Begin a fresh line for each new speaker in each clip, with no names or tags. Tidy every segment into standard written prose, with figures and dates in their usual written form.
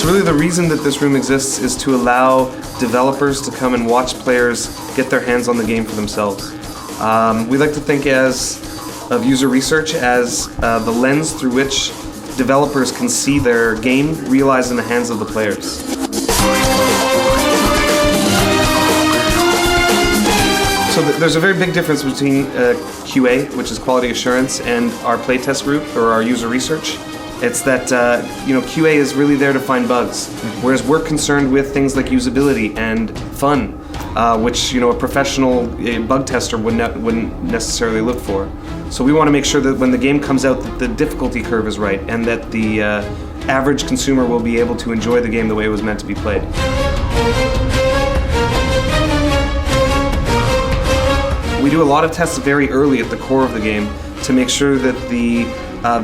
So really the reason that this room exists is to allow developers to come and watch players get their hands on the game for themselves. We like to think of user research as the lens through which developers can see their game realized in the hands of the players. So there's a very big difference between QA, which is quality assurance, and our playtest group or our user research. It's that QA is really there to find bugs, whereas we're concerned with things like usability and fun, which a professional bug tester wouldn't necessarily look for. So we want to make sure that when the game comes out, that the difficulty curve is right, and that the average consumer will be able to enjoy the game the way it was meant to be played. We do a lot of tests very early at the core of the game to make sure that the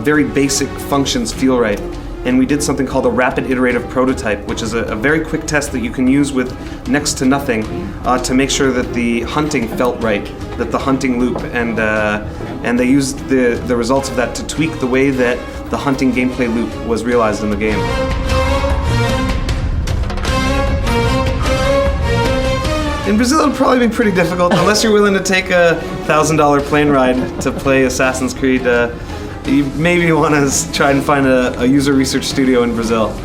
very basic functions feel right. And we did something called a rapid iterative prototype, which is a very quick test that you can use with next to nothing to make sure that the hunting felt right, that the hunting loop, and they used the results of that to tweak the way that the hunting gameplay loop was realized in the game. In Brazil, it'd probably be pretty difficult, unless you're willing to take a $1,000 plane ride to play Assassin's Creed. You maybe want to try and find a user research studio in Brazil.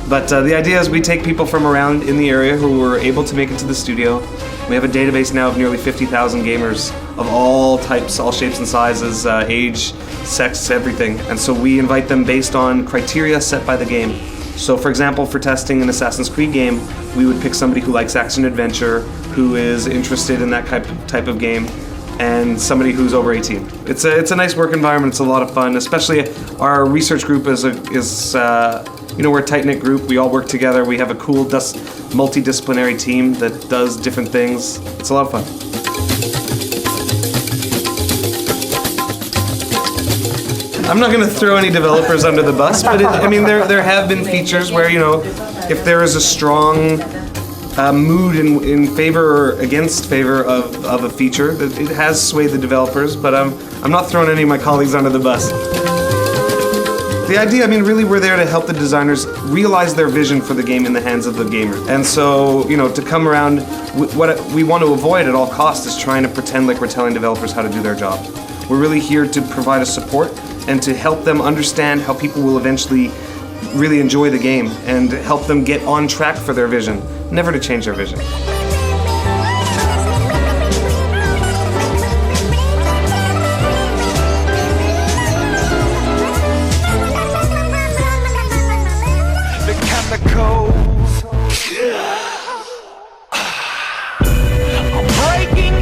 But the idea is we take people from around in the area who were able to make it to the studio. We have a database now of nearly 50,000 gamers of all types, all shapes and sizes, age, sex, everything. And so we invite them based on criteria set by the game. So for example, for testing an Assassin's Creed game, we would pick somebody who likes action-adventure, who is interested in that type of game, and somebody who's over 18. It's a nice work environment, it's a lot of fun, especially our research group is we're a tight-knit group, we all work together, we have a cool multidisciplinary team that does different things. It's a lot of fun. I'm not going to throw any developers under the bus, but there have been features where, if there is a strong mood in favor or against favor of a feature, that it has swayed the developers, but I'm not throwing any of my colleagues under the bus. The idea, really we're there to help the designers realize their vision for the game in the hands of the gamer. And so, to come around, what we want to avoid at all costs is trying to pretend like we're telling developers how to do their job. We're really here to provide a support and to help them understand how people will eventually really enjoy the game and help them get on track for their vision, never to change their vision.
The chemicals are breaking